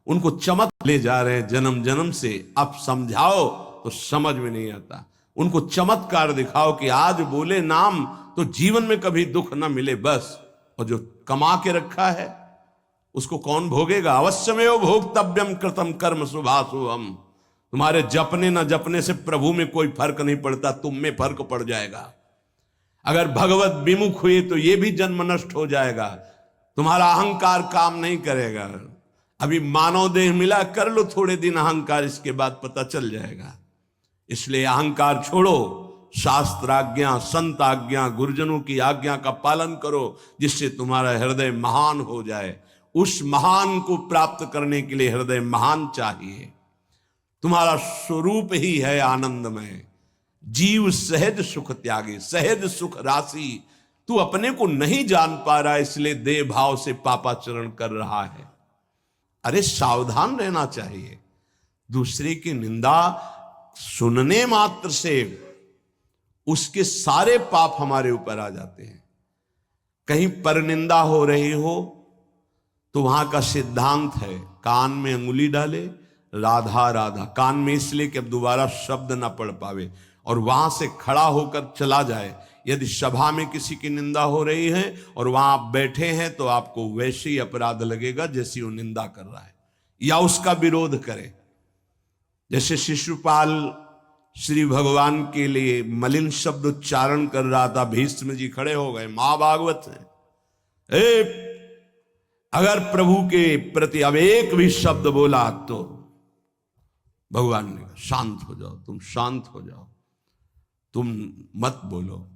उनको चमक ले जा रहे हैं जन्म जन्म से। अब समझाओ तो समझ में नहीं आता। उनको चमत्कार दिखाओ कि आज बोले नाम तो जीवन में कभी दुख ना मिले बस। और जो कमा के रखा है उसको कौन भोगेगा? अवश्यमेव भोक्तव्यम कृतम कर्म शुभाशुभम। तुम्हारे जपने न जपने से प्रभु में कोई फर्क नहीं पड़ता, तुम में फर्क पड़ जाएगा। अगर भगवत विमुख हुए तो यह भी जन्म नष्ट हो जाएगा। तुम्हारा अहंकार काम नहीं करेगा। अभी मानव देह मिला, कर लो थोड़े दिन अहंकार, इसके बाद पता चल जाएगा। इसलिए अहंकार छोड़ो, शास्त्र आज्ञा, संत आज्ञा, गुरुजनों की आज्ञा का पालन करो, जिससे तुम्हारा हृदय महान हो जाए। उस महान को प्राप्त करने के लिए हृदय महान चाहिए। तुम्हारा स्वरूप ही है आनंदमय। जीव सहज सुख त्यागे, सहज सुख राशि। तू अपने को नहीं जान पा रहा, इसलिए देह भाव से पापाचरण कर रहा है। अरे सावधान रहना चाहिए। दूसरे की निंदा सुनने मात्र से उसके सारे पाप हमारे ऊपर आ जाते हैं। कहीं परनिंदा हो रही हो तो वहां का सिद्धांत है, कान में अंगुली डाले, राधा राधा, कान में इसलिए कि अब दोबारा शब्द ना पढ़ पावे, और वहां से खड़ा होकर चला जाए। यदि सभा में किसी की निंदा हो रही है और वहां आप बैठे हैं तो आपको वैसे ही अपराध लगेगा जैसी वो निंदा कर रहा है, या उसका विरोध करे। जैसे शिशुपाल श्री भगवान के लिए मलिन शब्द उच्चारण कर रहा था, भीष्म जी खड़े हो गए, महाभागवत है, अगर प्रभु के प्रति अब एक भी शब्द बोला तो भगवान ने कहा शांत हो जाओ, तुम शांत हो जाओ, तुम मत बोलो।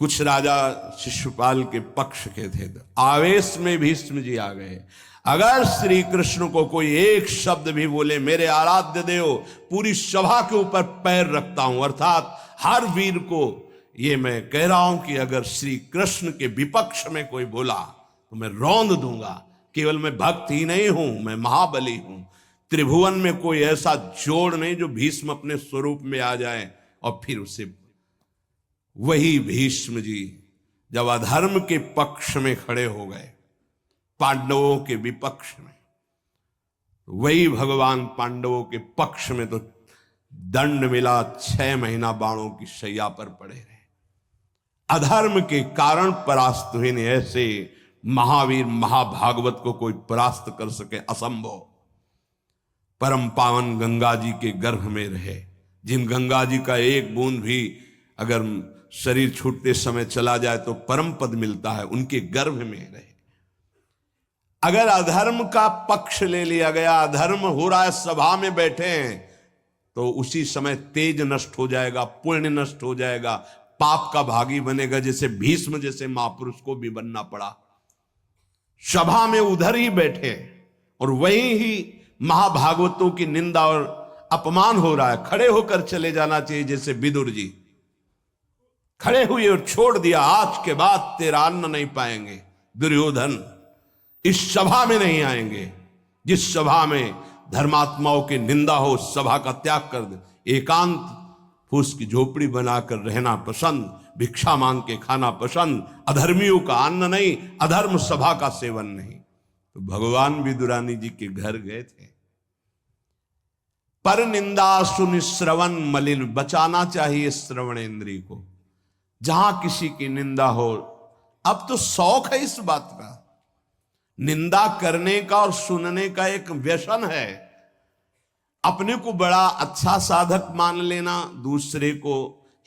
कुछ राजा शिशुपाल के पक्ष के थे, आवेश में भीष्म जी आ गए। अगर श्री कृष्ण को कोई एक शब्द भी बोले, मेरे आराध्य देव, पूरी सभा के ऊपर पैर रखता हूं। अर्थात हर वीर को ये मैं कह रहा हूं कि अगर श्री कृष्ण के विपक्ष में कोई बोला तो मैं रौंद दूंगा। केवल मैं भक्त ही नहीं हूं, मैं महाबली हूं। त्रिभुवन में कोई ऐसा जोड़ नहीं जो भीष्म अपने स्वरूप में आ जाए और फिर उसे। वही भीष्म जी जब अधर्म के पक्ष में खड़े हो गए, पांडवों के विपक्ष में, वही भगवान पांडवों के पक्ष में तो दंड मिला, 6 महीना बाणों की शैया पर पड़े रहे। अधर्म के कारण परास्त हुए ने। ऐसे महावीर महाभागवत को कोई परास्त कर सके, असंभव। परम पावन गंगा जी के गर्भ में रहे, जिन गंगा जी का एक बूंद भी अगर शरीर छूटते समय चला जाए तो परम पद मिलता है, उनके गर्भ में रहे। अगर अधर्म का पक्ष ले लिया गया, अधर्म हो रहा है, सभा में बैठे हैं, तो उसी समय तेज नष्ट हो जाएगा, पुण्य नष्ट हो जाएगा, पाप का भागी बनेगा। जैसे भीष्म जैसे महापुरुष को भी बनना पड़ा। सभा में उधर ही बैठे और वहीं ही महाभागवतों की निंदा और अपमान हो रहा है। खड़े होकर चले जाना चाहिए, जैसे विदुर जी खड़े हुए और छोड़ दिया, आज के बाद तेरा अन्न नहीं पाएंगे दुर्योधन, इस सभा में नहीं आएंगे। जिस सभा में धर्मात्माओं की निंदा हो, सभा का त्याग कर दे। एकांत फूस की झोपड़ी बनाकर रहना पसंद, भिक्षा मांग के खाना पसंद, अधर्मियों का अन्न नहीं, अधर्म सभा का सेवन नहीं। तो भगवान विदुरानी जी के घर गए थे। पर निंदा सुन श्रवण मलिन, बचाना चाहिए श्रवण इंद्रिय को। जहां किसी की निंदा हो, अब तो शौक है इस बात का, निंदा करने का और सुनने का एक व्यसन है। अपने को बड़ा अच्छा साधक मान लेना, दूसरे को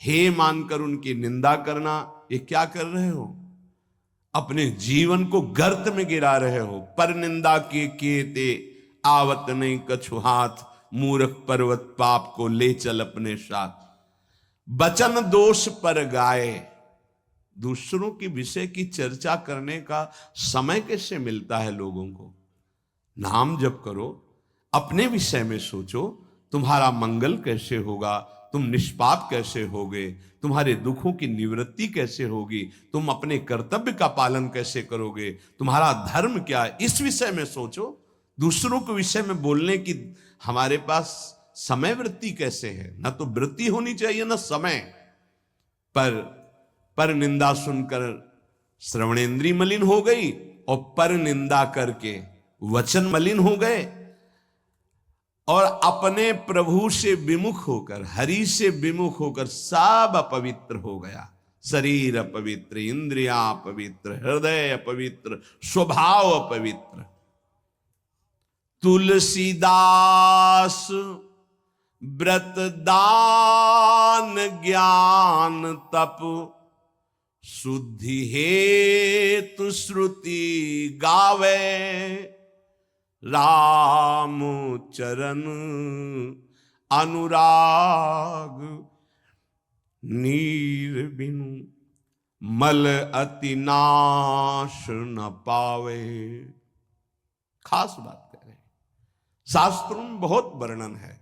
हे मानकर उनकी निंदा करना, ये क्या कर रहे हो? अपने जीवन को गर्त में गिरा रहे हो। पर निंदा के किए ते आवत नहीं कछु हाथ, मूर्ख पर्वत पाप को ले चल अपने साथ। बचन दोष पर गाए, दूसरों की विषय की चर्चा करने का समय कैसे मिलता है लोगों को? नाम जप करो, अपने विषय में सोचो, तुम्हारा मंगल कैसे होगा, तुम निष्पाप कैसे होगे, तुम्हारे दुखों की निवृत्ति कैसे होगी, तुम अपने कर्तव्य का पालन कैसे करोगे, तुम्हारा धर्म क्या है, इस विषय में सोचो। दूसरों के विषय में बोलने की हमारे पास समय वृत्ति कैसे है? ना तो वृत्ति होनी चाहिए ना समय। पर निंदा सुनकर श्रवणेंद्रिय मलिन हो गई और पर निंदा करके वचन मलिन हो गए। और अपने प्रभु से विमुख होकर, हरि से विमुख होकर सब अपवित्र हो गया। शरीर अपवित्र, इंद्रियां अपवित्र, हृदय अपवित्र, स्वभाव अपवित्र। तुलसीदास व्रत दान ज्ञान तप शुद्धि हेतु श्रुति गावे, राम चरण अनुराग नीर बिनु मल अति नाश न पावे। खास बात कह रहे हैं, शास्त्रों में बहुत वर्णन है।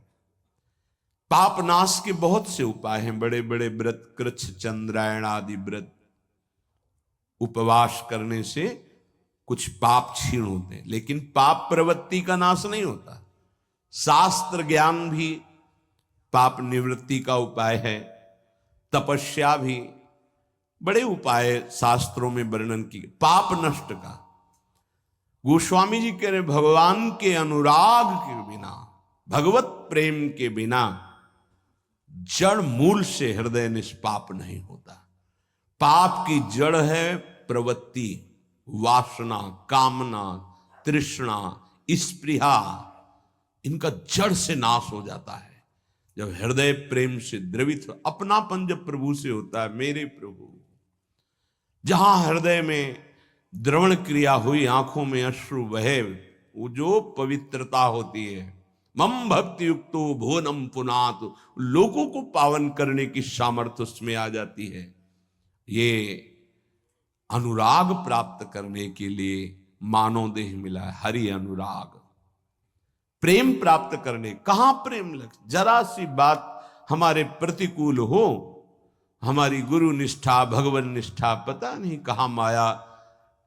पाप नाश के बहुत से उपाय हैं, बड़े बड़े व्रत, कृच्छ चंद्रायण आदि व्रत, उपवास करने से कुछ पाप क्षीण होते हैं, लेकिन पाप प्रवृत्ति का नाश नहीं होता। शास्त्र ज्ञान भी पाप निवृत्ति का उपाय है, तपस्या भी, बड़े उपाय शास्त्रों में वर्णन किए पाप नष्ट का। गोस्वामी जी कह रहे भगवान के अनुराग के बिना, भगवत प्रेम के बिना जड़ मूल से हृदय निष्पाप नहीं होता। पाप की जड़ है प्रवृत्ति, वासना, कामना, तृष्णा, स्पृहा। इनका जड़ से नाश हो जाता है जब हृदय प्रेम से द्रवित हो। अपनापन जब प्रभु से होता है, मेरे प्रभु, जहां हृदय में द्रवण क्रिया हुई, आंखों में अश्रु बहे, वो जो पवित्रता होती है, मम भक्ति युक्तो भुवनम पुनात, लोगों को पावन करने की सामर्थ्य उसमें आ जाती है। ये अनुराग प्राप्त करने के लिए मानव देह मिला है, हरि अनुराग। प्रेम प्राप्त करने, कहां प्रेम लग, जरा सी बात हमारे प्रतिकूल हो, हमारी गुरु निष्ठा, भगवान निष्ठा, पता नहीं कहां माया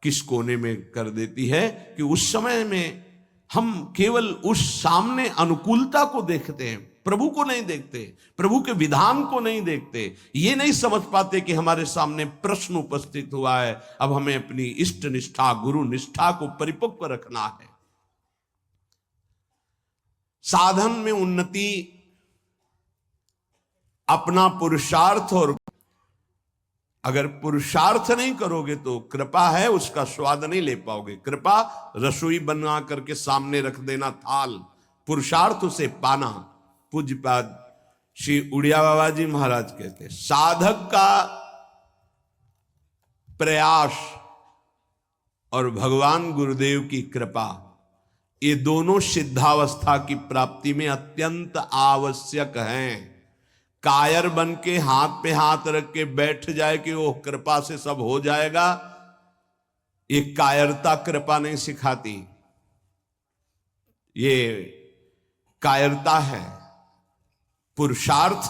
किस कोने में कर देती है कि उस समय में हम केवल उस सामने अनुकूलता को देखते हैं, प्रभु को नहीं देखते, प्रभु के विधान को नहीं देखते। ये नहीं समझ पाते कि हमारे सामने प्रश्न उपस्थित हुआ है, अब हमें अपनी इष्ट निष्ठा, गुरु निष्ठा को परिपक्व रखना है। साधन में उन्नति अपना पुरुषार्थ, और अगर पुरुषार्थ नहीं करोगे तो कृपा है उसका स्वाद नहीं ले पाओगे। कृपा रसोई बना करके सामने रख देना थाल, पुरुषार्थ उसे पाना। पूज्यपाद श्री उड़िया बाबा जी महाराज कहते हैं, साधक का प्रयास और भगवान गुरुदेव की कृपा, ये दोनों सिद्धावस्था की प्राप्ति में अत्यंत आवश्यक हैं। कायर बन के हाथ पे हाथ रख के बैठ जाए कि वो कृपा से सब हो जाएगा, ये कायरता कृपा नहीं सिखाती, ये कायरता है। पुरुषार्थ,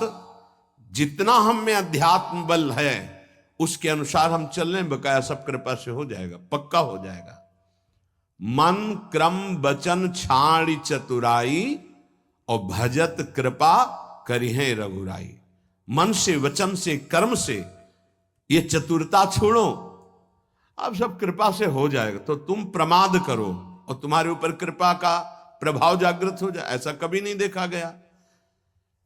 जितना हम में अध्यात्म बल है उसके अनुसार हम चल रहे, बकाया सब कृपा से हो जाएगा, पक्का हो जाएगा। मन क्रम वचन छाड़ी चतुराई, और भजत कृपा करिहे रघुराई। मन से, वचन से, कर्म से ये चतुरता छोड़ो, अब सब कृपा से हो जाएगा। तो तुम प्रमाद करो और तुम्हारे ऊपर कृपा का प्रभाव जागृत हो जाए, ऐसा कभी नहीं देखा गया।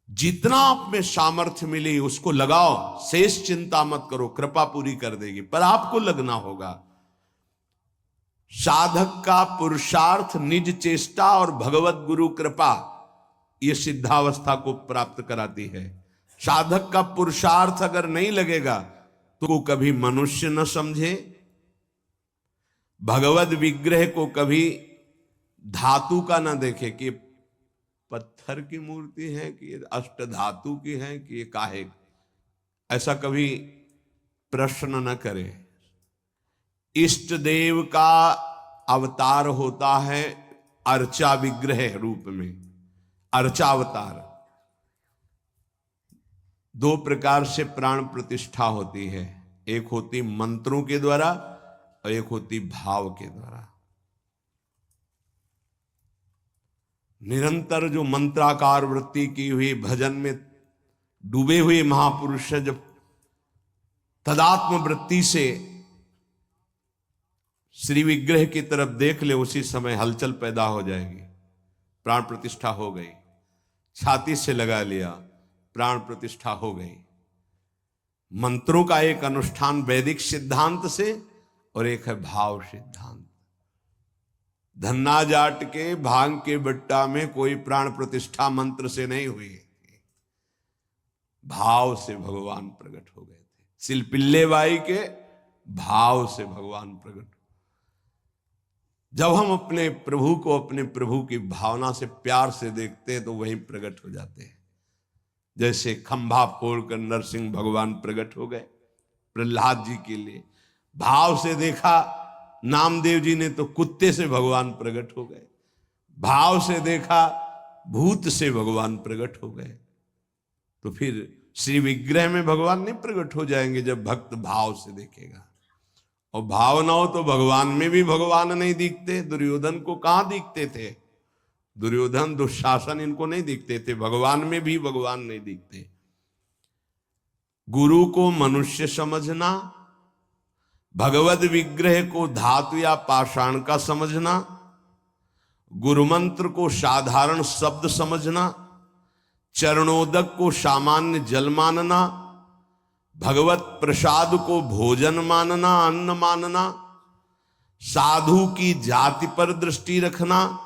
जितना आप में सामर्थ्य मिली उसको लगाओ, शेष चिंता मत करो, कृपा पूरी कर देगी, पर आपको लगना होगा। साधक का पुरुषार्थ, निज चेष्टा और भगवत गुरु कृपा, ये सिद्धावस्था को प्राप्त कराती है। साधक का पुरुषार्थ अगर नहीं लगेगा तो कभी मनुष्य न समझे, भगवत विग्रह को कभी धातु का न देखे कि पत्थर की मूर्ति है कि अष्ट धातु की है कि ये काहे, ऐसा कभी प्रश्न न करे। इष्ट देव का अवतार होता है अर्चा विग्रह रूप में, अर्चावतार। दो प्रकार से प्राण प्रतिष्ठा होती है, एक होती मंत्रों के द्वारा और एक होती भाव के द्वारा। निरंतर जो मंत्राकार वृत्ति की हुई, भजन में डूबे हुए महापुरुष जब तदात्म वृत्ति से श्री विग्रह की तरफ देख ले, उसी समय हलचल पैदा हो जाएगी, प्राण प्रतिष्ठा हो गई। छाती से लगा लिया, प्राण प्रतिष्ठा हो गई। मंत्रों का एक अनुष्ठान वैदिक सिद्धांत से और एक है भाव सिद्धांत। धन्ना जाट के भांग के बट्टा में कोई प्राण प्रतिष्ठा मंत्र से नहीं हुई, भाव से भगवान प्रकट हो गए थे। सिलपिल्ले बाई के भाव से भगवान प्रकट। जब हम अपने प्रभु को अपने प्रभु की भावना से प्यार से देखते हैं तो वहीं प्रकट हो जाते हैं। जैसे खंभा फोड़कर नरसिंह भगवान प्रकट हो गए प्रहलाद जी के लिए, भाव से देखा। नामदेव जी ने तो कुत्ते से भगवान प्रकट हो गए, भाव से देखा भूत से भगवान प्रकट हो गए। तो फिर श्री विग्रह में भगवान नहीं प्रकट हो जाएंगे जब भक्त भाव से देखेगा। और भाव ना हो तो भगवान में भी भगवान नहीं दिखते। दुर्योधन को कहां दिखते थे? दुर्योधन दुशासन इनको नहीं दिखते थे, भगवान में भी भगवान नहीं दिखते। गुरु को मनुष्य समझना, भगवत विग्रह को धातु या पाषाण का समझना, गुरु मंत्र को साधारण शब्द समझना, चरणोदक को सामान्य जल मानना, भगवत प्रसाद को भोजन मानना, अन्न मानना, साधु की जाति पर दृष्टि रखना,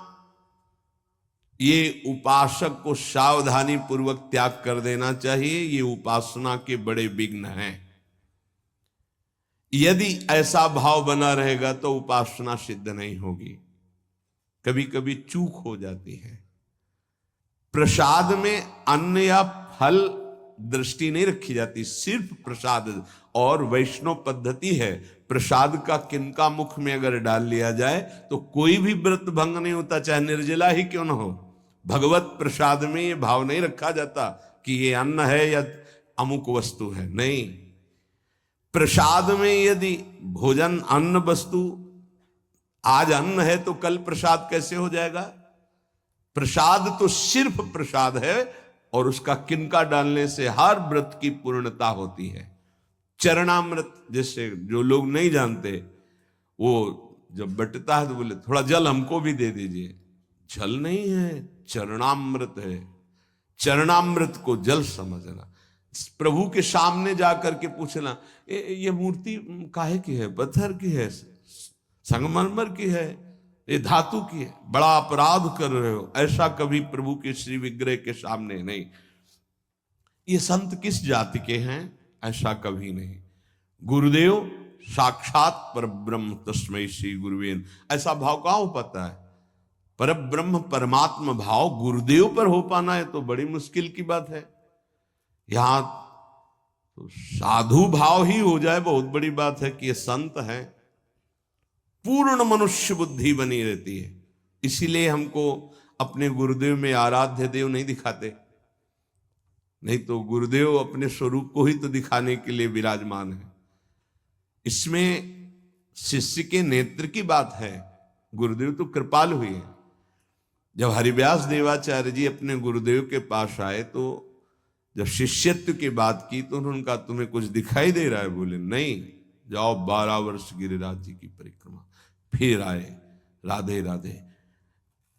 ये उपासक को सावधानी पूर्वक त्याग कर देना चाहिए। ये उपासना के बड़े विघ्न हैं। यदि ऐसा भाव बना रहेगा तो उपासना सिद्ध नहीं होगी। कभी कभी चूक हो जाती है। प्रसाद में अन्न या फल दृष्टि नहीं रखी जाती, सिर्फ प्रसाद। और वैष्णव पद्धति है, प्रसाद का किनका मुख में अगर डाल लिया जाए तो कोई भी व्रत भंग नहीं होता, चाहे निर्जला ही क्यों न हो। भगवत प्रसाद में ये भाव नहीं रखा जाता कि ये अन्न है या अमुक वस्तु है, नहीं। प्रसाद में यदि भोजन अन्न वस्तु, आज अन्न है तो कल प्रसाद कैसे हो जाएगा? प्रसाद तो सिर्फ प्रसाद है और उसका किनका डालने से हर व्रत की पूर्णता होती है। चरणामृत, जैसे जो लोग नहीं जानते, वो जब बटता है तो बोले थोड़ा जल हमको भी दे दीजिए। जल नहीं है, चरणामृत है। चरणामृत को जल समझना, प्रभु के सामने जाकर के पूछना ये मूर्ति काहे की है? पत्थर की है, संगमरमर की है, ये धातु की है? बड़ा अपराध कर रहे हो। ऐसा कभी प्रभु के श्री विग्रह के सामने नहीं। ये संत किस जाति के हैं? ऐसा कभी नहीं। गुरुदेव साक्षात परब्रह्म तस्मै श्री गुरुवे, ऐसा भाव कहाँ हो पाता है? परब्रह्म परमात्मा भाव गुरुदेव पर हो पाना है तो बड़ी मुश्किल की बात है। यहां तो साधु भाव ही हो जाए बहुत बड़ी बात है कि ये संत है। पूर्ण मनुष्य बुद्धि बनी रहती है। इसीलिए हमको अपने गुरुदेव में आराध्य देव नहीं दिखाते, नहीं तो गुरुदेव अपने स्वरूप को ही तो दिखाने के लिए विराजमान है। इसमें शिष्य के नेत्र की बात है। गुरुदेव तो कृपालु हुए हैं। जब हरिव्यास देवाचार्य जी अपने गुरुदेव के पास आए तो जब शिष्यत्व की बात की तो उन्होंने कहा तुम्हें कुछ दिखाई दे रहा है? बोले नहीं, जाओ 12 वर्ष गिरिराज जी की परिक्रमा। फिर आए, राधे राधे।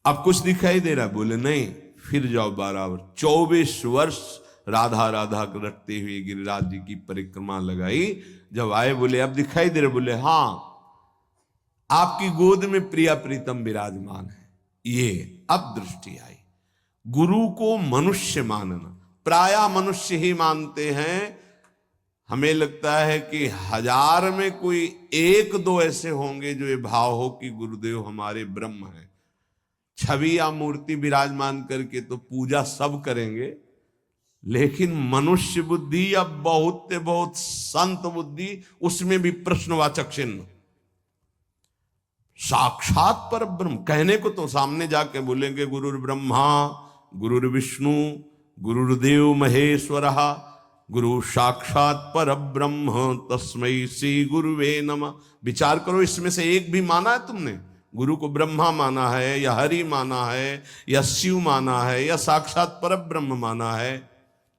अब कुछ दिखाई दे रहा है? बोले नहीं, फिर जाओ 12 वर्ष। 24 वर्ष राधा राधा रटते हुए गिरिराज जी की परिक्रमा लगाई। जब आए बोले अब दिखाई दे रहे? बोले हाँ, आपकी गोद में प्रिया प्रीतम विराजमान है। ये अब दृष्टि आई। गुरु को मनुष्य मानना, प्रायः मनुष्य ही मानते हैं। हमें लगता है कि 1000 में कोई 1-2 ऐसे होंगे जो ये भाव हो कि गुरुदेव हमारे ब्रह्म हैं। छवि या मूर्ति विराजमान करके तो पूजा सब करेंगे, लेकिन मनुष्य बुद्धि या बहुत संत बुद्धि, उसमें भी प्रश्नवाचक चिन्ह। साक्षात पर ब्रह्म कहने को तो सामने जाके बोलेंगे गुरुर् ब्रह्मा गुरुर्विष्णु गुरुर्देव महेश्वरः गुरु साक्षात पर ब्रह्म तस्मै श्री गुरुवे नमः। विचार करो, इसमें से एक भी माना है तुमने? गुरु को ब्रह्मा माना है या हरि माना है या शिव माना है या साक्षात पर ब्रह्म माना है?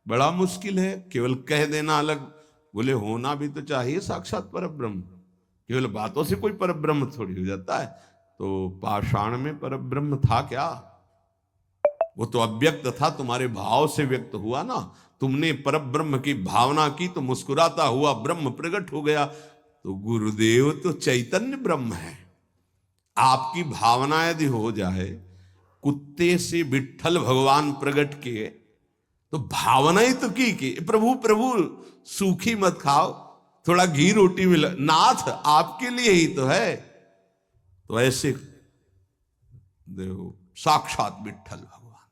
बड़ा मुश्किल है। केवल कह देना अलग, बोले होना भी तो चाहिए साक्षात पर ब्रह्म। केवल बातों से कोई पर ब्रह्म थोड़ी हो जाता है। तो पाषाण में पर ब्रह्म था क्या? वो तो अव्यक्त था, तुम्हारे भाव से व्यक्त हुआ ना। तुमने परब्रह्म की भावना की तो मुस्कुराता हुआ ब्रह्म प्रकट हो गया। तो गुरुदेव तो चैतन्य ब्रह्म है। आपकी भावना यदि हो जाए, कुत्ते से विट्ठल भगवान प्रकट किए, तो भावना ही तो की प्रभु प्रभु सूखी मत खाओ, थोड़ा घी रोटी मिला, नाथ आपके लिए ही तो है। तो ऐसे देखो साक्षात विट्ठल भगवान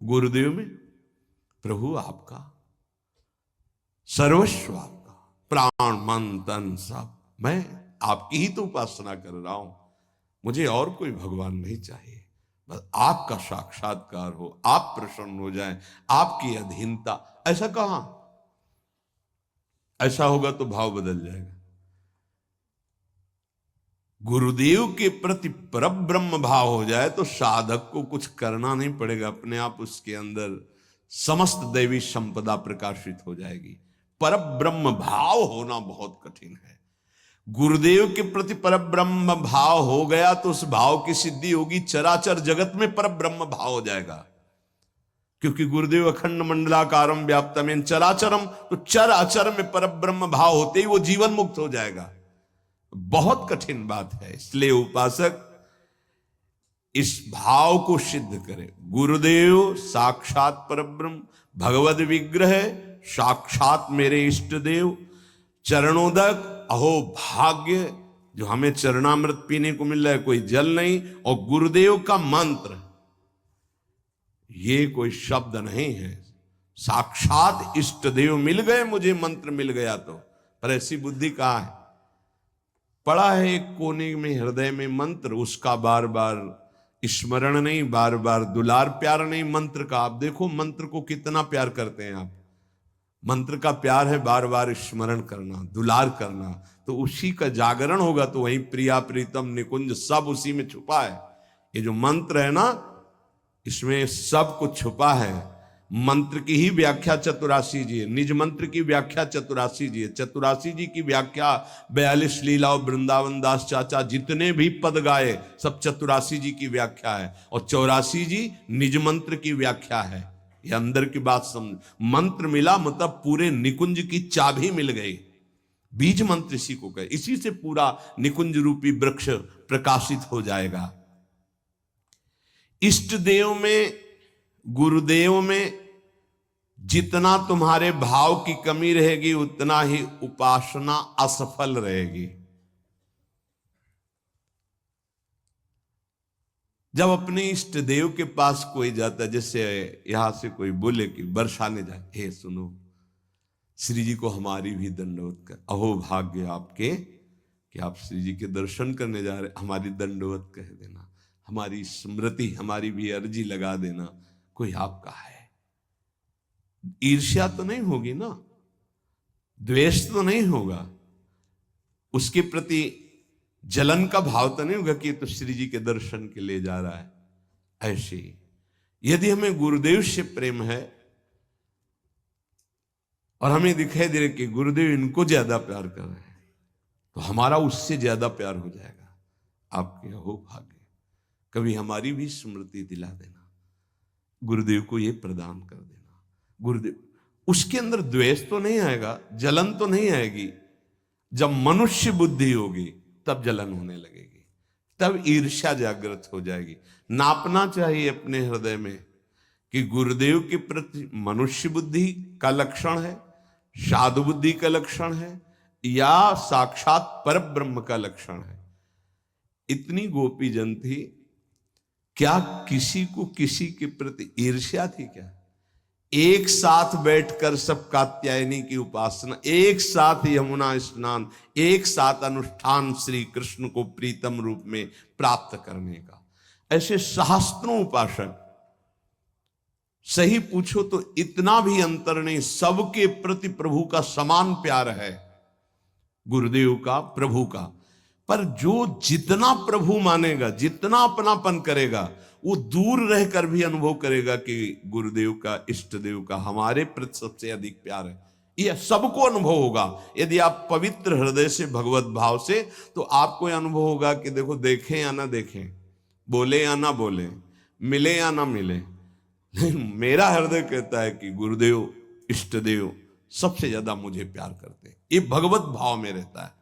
गुरुदेव में, प्रभु आपका सर्वस्व, आपका प्राण मन तन सब, मैं आपकी ही तो उपासना कर रहा हूं, मुझे और कोई भगवान नहीं चाहिए। बस आपका साक्षात्कार हो, आप प्रसन्न हो जाएं, आपकी अधीनता। ऐसा कहां, ऐसा होगा तो भाव बदल जाएगा। गुरुदेव के प्रति परब्रह्म भाव हो जाए तो साधक को कुछ करना नहीं पड़ेगा, अपने आप उसके अंदर समस्त दैवी संपदा प्रकाशित हो जाएगी। परब्रह्म भाव होना बहुत कठिन है। गुरुदेव के प्रति परब्रह्म भाव हो गया तो उस भाव की सिद्धि होगी, चराचर जगत में परब्रह्म भाव हो जाएगा। क्योंकि गुरुदेव अखंड मंडलाकारम व्याप्तम चराचरम, तो चराचर में परब्रह्म भाव होते ही वो जीवन मुक्त हो जाएगा। बहुत कठिन बात है, इसलिए उपासक इस भाव को सिद्ध करे। गुरुदेव साक्षात परब्रह्म, भगवद विग्रह, साक्षात मेरे इष्ट देव, चरणोदक, अहो भाग्य जो हमें चरणामृत पीने को मिल रहा है, कोई जल नहीं। और गुरुदेव का मंत्र, ये कोई शब्द नहीं है, साक्षात इष्ट देव मिल गए, मुझे मंत्र मिल गया तो। पर ऐसी बुद्धि कहां है? पड़ा है एक कोने में हृदय में मंत्र, उसका बार बार स्मरण नहीं, बार बार दुलार प्यार नहीं मंत्र का। आप देखो मंत्र को कितना प्यार करते हैं आप। मंत्र का प्यार है बार बार स्मरण करना, दुलार करना, तो उसी का जागरण होगा। तो वही प्रिया प्रीतम निकुंज सब उसी में छुपा है। ये जो मंत्र है ना, इसमें सब कुछ छुपा है। मंत्र की ही व्याख्या चतुरासी जी है, निज मंत्र की व्याख्या चतुरासी जी है। चतुरासी जी की व्याख्या 42 लीला और वृंदावन दास चाचा जितने भी पद गाए सब चतुरासी जी की व्याख्या है। और 84 जी निज मंत्र की व्याख्या है। ये अंदर की बात समझ। मंत्र मिला मतलब पूरे निकुंज की चाबी मिल गई। बीज मंत्र इसी को कहे, इसी से पूरा निकुंज रूपी वृक्ष प्रकाशित हो जाएगा। इष्ट देव में, गुरुदेव में जितना तुम्हारे भाव की कमी रहेगी उतना ही उपासना असफल रहेगी। जब अपने इष्ट देव के पास कोई जाता है, जैसे यहां से कोई बोले कि बरसाने जाए, हे सुनो श्री जी को हमारी भी दंडवत कर, अहो भाग्य आपके कि आप श्री जी के दर्शन करने जा रहे, हमारी दंडवत कह देना, हमारी स्मृति, हमारी भी अर्जी लगा देना। कोई आपका है, ईर्ष्या तो नहीं होगी ना, द्वेष तो नहीं होगा, उसके प्रति जलन का भाव तो नहीं होगा कि तो श्री जी के दर्शन के लिए जा रहा है। ऐसे यदि हमें गुरुदेव से प्रेम है और हमें दिखाई दे रहा कि गुरुदेव इनको ज्यादा प्यार कर रहे हैं, तो हमारा उससे ज्यादा प्यार हो जाएगा। आपके हो भाग्य, कभी हमारी भी स्मृति दिला देना, गुरुदेव को ये प्रदान कर देना। गुरुदेव, उसके अंदर द्वेष तो नहीं आएगा, जलन तो नहीं आएगी। जब मनुष्य बुद्धि होगी तब जलन होने लगेगी, तब ईर्ष्या जागृत हो जाएगी। नापना चाहिए अपने हृदय में कि गुरुदेव के प्रति मनुष्य बुद्धि का लक्षण है, साधु बुद्धि का लक्षण है, या साक्षात परब्रह्म का लक्षण है। इतनी गोपी जन थी, क्या किसी को किसी के प्रति ईर्ष्या थी क्या? एक साथ बैठकर सब कात्यायनी की उपासना, एक साथ यमुना स्नान, एक साथ अनुष्ठान श्री कृष्ण को प्रीतम रूप में प्राप्त करने का। ऐसे सहस्त्रों उपासक, सही पूछो तो इतना भी अंतर नहीं, सबके प्रति प्रभु का समान प्यार है, गुरुदेव का, प्रभु का। पर जो जितना प्रभु मानेगा, जितना अपनापन करेगा, वो दूर रहकर भी अनुभव करेगा कि गुरुदेव का, इष्ट देव का हमारे प्रति सबसे अधिक प्यार है। यह सबको अनुभव होगा। यदि आप पवित्र हृदय से, भगवत भाव से, तो आपको यह अनुभव होगा कि देखो, देखें या ना देखें, बोले या ना बोले, मिले या ना मिले, लेकिन मेरा हृदय कहता है कि गुरुदेव, इष्ट देव सबसे ज्यादा मुझे प्यार करते हैं। ये भगवत भाव में रहता है।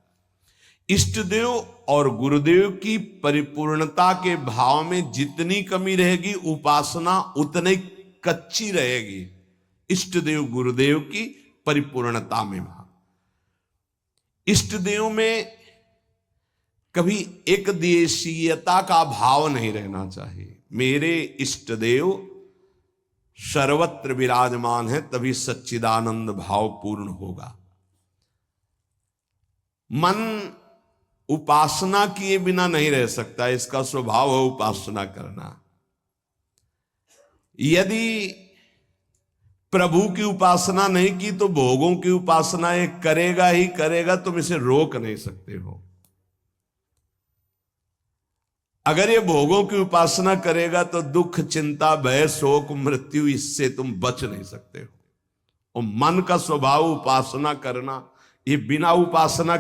इष्ट देव और गुरुदेव की परिपूर्णता के भाव में जितनी कमी रहेगी, उपासना उतनी कच्ची रहेगी। इष्ट देव गुरुदेव की परिपूर्णता में भाव, इष्ट देव में कभी एक देशीयता का भाव नहीं रहना चाहिए। मेरे इष्ट देव सर्वत्र विराजमान है, तभी सच्चिदानंद भाव पूर्ण होगा। मन उपासना किए बिना नहीं रह सकता, इसका स्वभाव है उपासना करना। यदि प्रभु की उपासना नहीं की तो भोगों की उपासना ये करेगा ही करेगा, तुम इसे रोक नहीं सकते हो। अगर ये भोगों की उपासना करेगा तो दुख, चिंता, भय, शोक, मृत्यु, इससे तुम बच नहीं सकते हो। और मन का स्वभाव उपासना करना, ये बिना उपासना